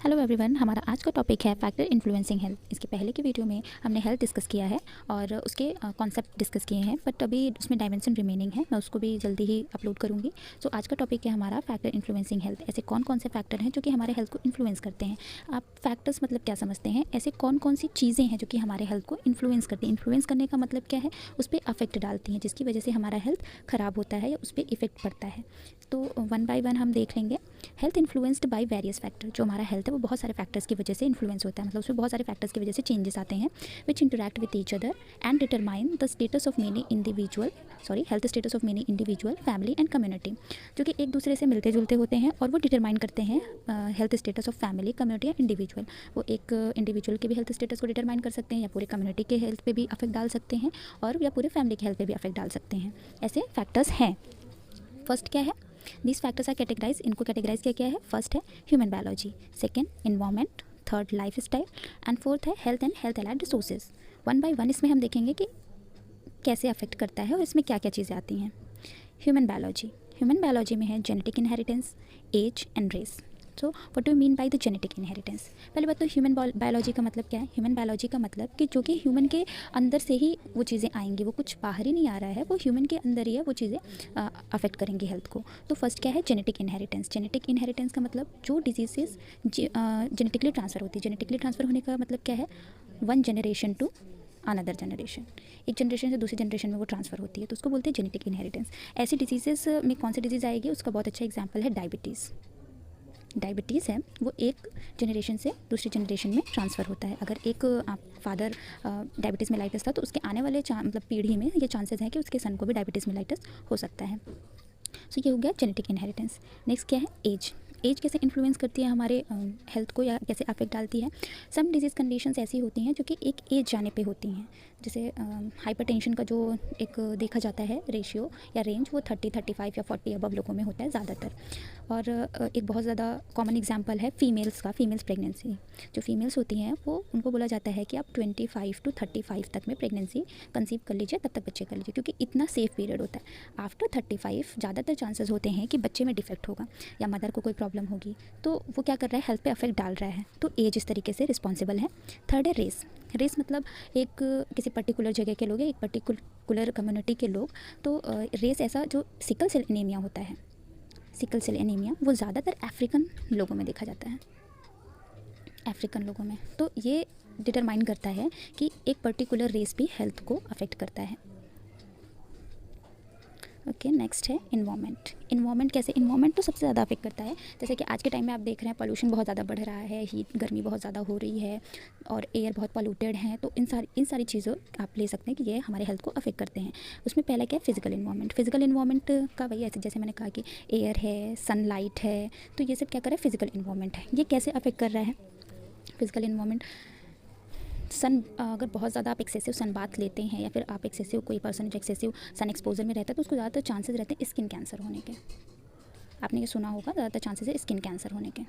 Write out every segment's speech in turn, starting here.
Hello everyone, हमारा आज का टॉपिक है फैक्टर इन्फ्लुएंसिंग हेल्थ। इसके पहले की वीडियो में हमने हेल्थ डिस्कस किया है और उसके कॉन्सेप्ट डिस्कस किए हैं, बट अभी उसमें डायमेंशन रिमेनिंग है। मैं उसको भी जल्दी ही अपलोड करूँगी। सो आज का टॉपिक है हमारा फैक्टर इन्फ्लुएंसिंग हेल्थ। ऐसे कौन कौन से फैक्टर हैं जो कि हमारे हेल्थ को इन्फ्लुएंस करते हैं। आप फैक्टर्स मतलब क्या समझते हैं? ऐसे कौन कौन सी चीज़ें हैं जो कि हमारे हेल्थ को इन्फ्लुएंस करती हैं। इन्फ्लुएंस करने का मतलब क्या है? उस पर अफेक्ट डालती हैं, जिसकी वजह से हमारा हेल्थ ख़राब होता है या उस पर इफेक्ट पड़ता है। तो वन बाय वन हम देख लेंगे। Health influenced by various factor. जो हमारा हेल्थ है वो बहुत सारे फैक्टर्स की वजह से इन्फ्लुएंस होता है, मतलब उसमें बहुत सारे फैक्टर्स की वजह से चेंजेस आते हैं which interact with each other and determine the status of many individual health status of many individual, family and community. जो कि एक दूसरे से मिलते जुलते होते हैं और वो डिटरमाइन करते हैं health status of family, community या इंडिविजुअल। वो एक इंडिविजुअल के भी हेल्थ स्टेटस को डिटरमाइन कर सकते हैं या पूरे कम्युनिटी के हेल्थ पे भी अफेक्ट डाल सकते हैं और या पूरे फैमिली के हेल्थ पे भी अफेक्ट डाल सकते हैं। ऐसे फैक्टर्स हैं। फर्स्ट क्या है? These factors are categorized, इनको कैटेगराइज किया गया है। फर्स्ट है human biology, second environment, third life style and fourth है health and health allied resources. One by one इसमें हम देखेंगे कि कैसे अफेक्ट करता है और इसमें क्या क्या चीज़ें आती हैं। ह्यूमन बायोलॉजी में है genetic inheritance, age and race. So what do mean by the genetic inheritance? पहले बात तो ह्यूमन बायोलॉजी का मतलब क्या है? ह्यूमन बायोलॉजी का मतलब कि जो कि ह्यूमन के अंदर से ही वो चीज़ें आएंगी, वो कुछ बाहर ही नहीं आ रहा है, वो ह्यूमन के अंदर ही है, वो चीज़ें अफेक्ट करेंगी हेल्थ को। तो फर्स्ट क्या है? Genetic inheritance. जेनेटिक इनहेरिटेंस का मतलब जो डिजीजेस जेनेटिकली ट्रांसफ़र होती है। जेनेटिकली ट्रांसफ़र होने का मतलब क्या है? One generation to another generation, एक जनरेशन से दूसरी जनरेशन में वो ट्रांसफ़र होती है, तो उसको बोलते हैं जेनेटिक इनहेरिटेंस। ऐसी डिजीज़ेस में कौन सी डिजीज़ आएगी? उसका बहुत अच्छा एग्जाम्पल है डायबिटीज़। डायबिटीज़ है वो एक जनरेशन से दूसरी जनरेशन में ट्रांसफ़र होता है। अगर एक आप फादर डायबिटीज़ मेलाइटस था तो उसके आने वाले मतलब पीढ़ी में ये चांसेस हैं कि उसके सन को भी डायबिटीज़ मेलाइटस हो सकता है। सो ये हो गया जेनेटिक इनहेरिटेंस। नेक्स्ट क्या है? एज। एज कैसे इन्फ्लुएंस करती है हमारे हेल्थ को या कैसे अफेक्ट डालती है? सम डिजीज़ कंडीशंस ऐसी होती हैं जो कि एक एज जाने पे होती हैं। जैसे हाइपरटेंशन का जो एक देखा जाता है रेशियो या रेंज, वो 30-35 या 40 अबव लोगों में होता है ज़्यादातर। और एक बहुत ज़्यादा कॉमन एग्जांपल है फीमेल्स का, फीमेल्स प्रेगनेंसी। जो फीमेल्स होती हैं वो उनको बोला जाता है कि आप 25 to 35 तक में प्रेगनेंसी कंसीव कर लीजिए, तब तक बच्चे कर लीजिए, क्योंकि इतना सेफ पीरियड होता है। आफ्टर 35 ज़्यादातर चांसेस होते हैं कि बच्चे में डिफेक्ट होगा या मदर को कोई प्रॉब्लम होगी, तो वो क्या कर रहा है? हेल्थ पे अफेक्ट डाल रहा है। तो एज इस तरीके से रिस्पॉन्सिबल है। थर्ड है रेस। रेस मतलब एक किसी पर्टिकुलर जगह के लोग हैं, एक पर्टिकुलर कम्युनिटी के लोग। तो रेस ऐसा जो सिकल सेल एनीमिया होता है, सिकल सेल एनीमिया वो ज़्यादातर अफ्रीकन लोगों में देखा जाता है, अफ्रीकन लोगों में। तो ये डिटरमाइन करता है कि एक पर्टिकुलर रेस भी हेल्थ को अफेक्ट करता है। ओके, नेक्स्ट है इन्वायरमेंट। इन्वायरमेंट कैसे? इन्वायरमेंट तो सबसे ज़्यादा अफेक्ट करता है। जैसे कि आज के टाइम में आप देख रहे हैं पोल्यूशन बहुत ज़्यादा बढ़ रहा है, हीट गर्मी बहुत ज़्यादा हो रही है और एयर बहुत पॉल्यूटेड है। तो इन सारी चीज़ों आप ले सकते हैं कि ये हमारे हेल्थ को अफेक्ट करते हैं। उसमें पहला क्या है? Physical environment. फिजिकल इन्वायरमेंट का वही ऐसे जैसे मैंने कहा कि एयर है, सनलाइट है, तो ये सब क्या कर रहा है? फिजिकल इन्वायरमेंट है। ये कैसे अफेक्ट कर रहा है फिजिकल इन्वायरमेंट? सन अगर बहुत ज़्यादा आप एक्सेसिव सन बाथ लेते हैं या फिर आप एक्सेसिव, कोई पर्सन जो एक्सेसिव सन एक्सपोजर में रहता है तो उसको ज़्यादातर चांसेस रहते हैं स्किन कैंसर होने के। आपने ये सुना होगा, ज़्यादातर चांसेस है स्किन कैंसर होने के।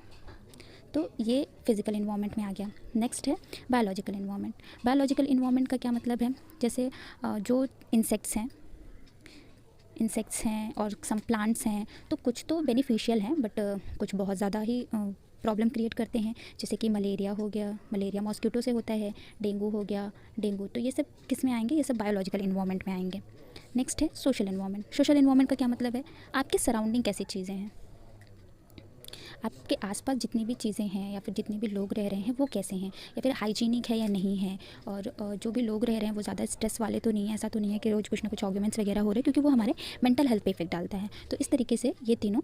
तो ये फिजिकल इन्वायरमेंट में आ गया। नेक्स्ट है बायोलॉजिकल इन्वायरमेंट। बायोलॉजिकल इन्वायरमेंट का क्या मतलब है? जैसे जो इंसेक्ट्स हैं और सम प्लांट्स हैं, तो कुछ तो बेनिफिशियल हैं बट कुछ बहुत ज़्यादा ही प्रॉब्लम क्रिएट करते हैं। जैसे कि मलेरिया हो गया, मलेरिया मॉस्किटो से होता है। डेंगू हो गया, डेंगू। तो ये सब किस में आएंगे? ये सब बायोलॉजिकल इन्वायरमेंट में आएंगे। नेक्स्ट है सोशल इन्वायरमेंट। सोशल इन्वायरमेंट का क्या मतलब है? आपके सराउंडिंग कैसी चीज़ें हैं, आपके आसपास जितनी भी चीज़ें हैं या फिर जितने भी लोग रह रहे हैं वो कैसे हैं, या फिर हाइजीनिक है या नहीं है। और जो भी लोग रह रहे हैं वो ज़्यादा स्ट्रेस वाले तो नहीं है। ऐसा तो नहीं है कि रोज़ कुछ ना कुछ आर्ग्यूमेंट्स वगैरह हो रहे हैं, क्योंकि वो हमारे मेंटल हेल्थ पे इफेक्ट डालता है। तो इस तरीके से ये तीनों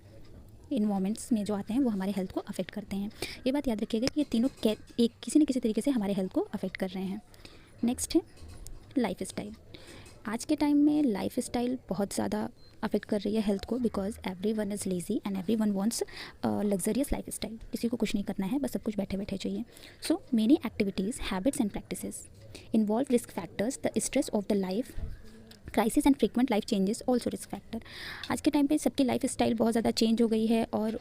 इन्वायरमेंट्स में जो आते हैं वो हमारे हेल्थ को अफेक्ट करते हैं। ये बात याद रखिएगा कि ये तीनों एक किसी न किसी तरीके से हमारे हेल्थ को अफेक्ट कर रहे हैं। नेक्स्ट है लाइफ स्टाइल। आज के टाइम में लाइफ स्टाइल बहुत ज़्यादा अफेक्ट कर रही है हेल्थ को, because every one is lazy and every one wants luxurious life style. किसी को कुछ नहीं करना है, बस सब कुछ बैठे बैठे चाहिए। So many activities, habits and practices involve risk factors, the stress of the life crisis and frequent life changes also risk factor. आज के टाइम पे सबकी लाइफ स्टाइल बहुत ज़्यादा चेंज हो गई है और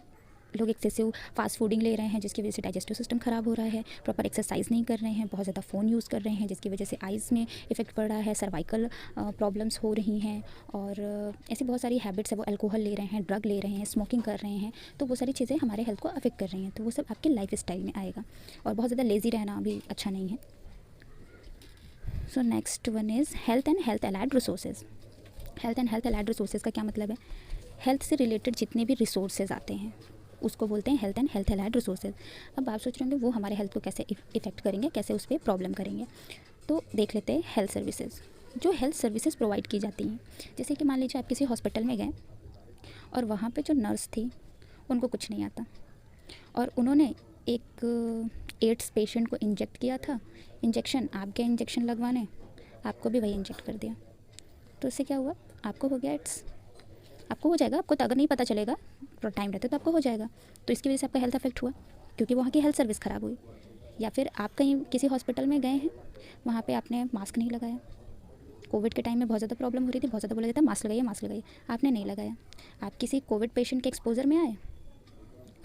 लोग एक्सेसिव फास्ट फूडिंग ले रहे हैं जिसकी वजह से डाइजेस्टिव सिस्टम ख़राब हो रहा है, प्रॉपर एक्सरसाइज नहीं कर रहे हैं, बहुत ज़्यादा फ़ोन यूज़ कर रहे हैं जिसकी वजह से आइज़ में इफ़ेक्ट पड़ रहा है, सर्वाइकल प्रॉब्लम्स हो रही हैं, और ऐसी बहुत सारी हैबिट्स है, वो अल्कोहल ले रहे हैं, ड्रग ले रहे हैं, स्मोकिंग कर रहे हैं, तो वो सारी चीज़ें हमारे हेल्थ को अफेक्ट कर रही हैं, तो वो सब आपके लाइफ स्टाइल में आएगा। और बहुत ज़्यादा लेज़ी रहना भी अच्छा नहीं है। So next one is health and health allied resources. Health and health allied resources का क्या मतलब है? हेल्थ से रिलेटेड जितने भी रिसोर्सेज आते हैं उसको बोलते हैं health and health allied resources. अब आप सोच रहे होंगे वो हमारे हेल्थ को कैसे इफ़ेक्ट करेंगे, कैसे उस पर प्रॉब्लम करेंगे। तो देख लेते हैं हेल्थ सर्विसेज। जो हेल्थ सर्विसेज प्रोवाइड की जाती हैं, जैसे कि मान लीजिए आप किसी हॉस्पिटल में गए और वहाँ पे जो नर्स थी उनको कुछ नहीं आता और उन्होंने एक एड्स पेशेंट को इंजेक्ट किया था, इंजेक्शन आप गए इंजेक्शन लगवाने, आपको भी वही इंजेक्ट कर दिया, तो इससे क्या हुआ? आपको हो गया एड्स। आपको हो जाएगा, आपको तो अगर नहीं पता चलेगा, थोड़ा टाइम रहता तो आपको हो जाएगा। तो इसकी वजह से आपका हेल्थ अफेक्ट हुआ क्योंकि वहाँ की हेल्थ सर्विस ख़राब हुई। या फिर आप कहीं किसी हॉस्पिटल में गए हैं, वहाँ पे आपने मास्क नहीं लगाया, कोविड के टाइम में बहुत ज़्यादा प्रॉब्लम हो रही थी, बहुत ज़्यादा बोला जाता है मास्क लगाइए मास्क लगाइए, आपने नहीं लगाया, आप किसी कोविड पेशेंट के एक्सपोजर में आए,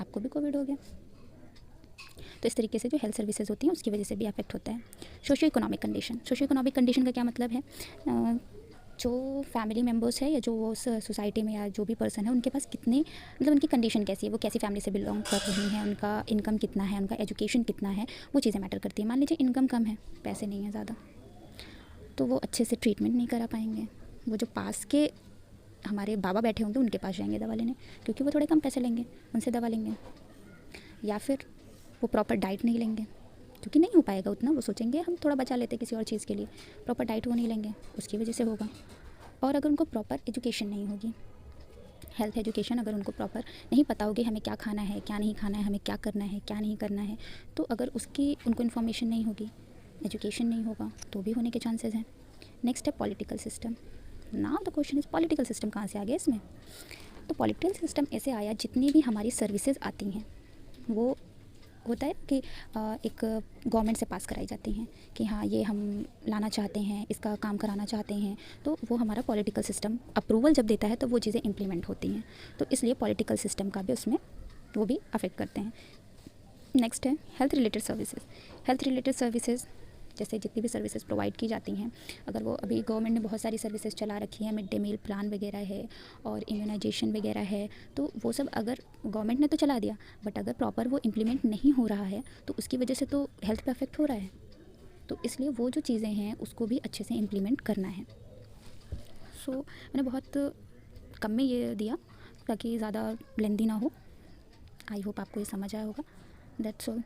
आपको भी कोविड हो गया। तो इस तरीके से जो हेल्थ सर्विसेज होती हैं उसकी वजह से भी अफेक्ट होता है। Socio economic condition. Socio economic condition का क्या मतलब है? जो फैमिली मेम्बर्स है या जो वो सोसाइटी में या जो भी पर्सन है उनके पास कितने, मतलब उनकी कंडीशन कैसी है, वो कैसी फैमिली से बिलोंग कर रही हैं, उनका इनकम कितना है, उनका एजुकेशन कितना है, वो चीज़ें मैटर करती हैं। मान लीजिए इनकम कम है, पैसे नहीं है ज़्यादा, तो वो अच्छे से ट्रीटमेंट नहीं करा पाएंगे। वो जो पास के हमारे बाबा बैठे होंगे उनके पास जाएंगे दवा लेने क्योंकि वो थोड़े कम पैसे लेंगे, उनसे दवा लेंगे। या फिर वो प्रॉपर डाइट नहीं लेंगे क्योंकि नहीं हो पाएगा उतना, वो सोचेंगे हम थोड़ा बचा लेते किसी और चीज़ के लिए, प्रॉपर डाइट वो नहीं लेंगे, उसकी वजह से होगा। और अगर उनको प्रॉपर एजुकेशन नहीं होगी, हेल्थ एजुकेशन अगर उनको प्रॉपर नहीं पता होगी हमें क्या खाना है क्या नहीं खाना है, हमें क्या करना है क्या नहीं करना है, तो अगर उसकी उनको इन्फॉर्मेशन नहीं होगी, एजुकेशन नहीं होगा, तो भी होने के चांसेस हैं। नेक्स्ट है political system. Now the question is political system कहाँ से आ गया इसमें? तो पॉलिटिकल सिस्टम ऐसे आया, जितनी भी हमारी सर्विसेज आती हैं वो होता है कि एक गवर्नमेंट से पास कराई जाती हैं कि हाँ ये हम लाना चाहते हैं, इसका काम कराना चाहते हैं, तो वो हमारा पॉलिटिकल सिस्टम अप्रूवल जब देता है तो वो चीज़ें इम्प्लीमेंट होती हैं। तो इसलिए पॉलिटिकल सिस्टम का भी उसमें वो भी अफेक्ट करते हैं। नेक्स्ट है health related services. Health related services जैसे जितनी भी सर्विसेज प्रोवाइड की जाती हैं, अगर वो अभी गवर्नमेंट ने बहुत सारी सर्विसेज चला रखी हैं, मिड डे मील प्लान वगैरह है और इम्यूनाइजेशन वगैरह है, तो वो सब अगर गवर्नमेंट ने तो चला दिया बट अगर प्रॉपर वो इम्प्लीमेंट नहीं हो रहा है तो उसकी वजह से तो हेल्थ पे अफेक्ट हो रहा है। तो इसलिए वो जो चीज़ें हैं उसको भी अच्छे से इम्प्लीमेंट करना है। सो मैंने बहुत कम में ये दिया ताकि ज़्यादा लेंदी ना हो। आई होप आपको ये समझ आया होगा। That's all.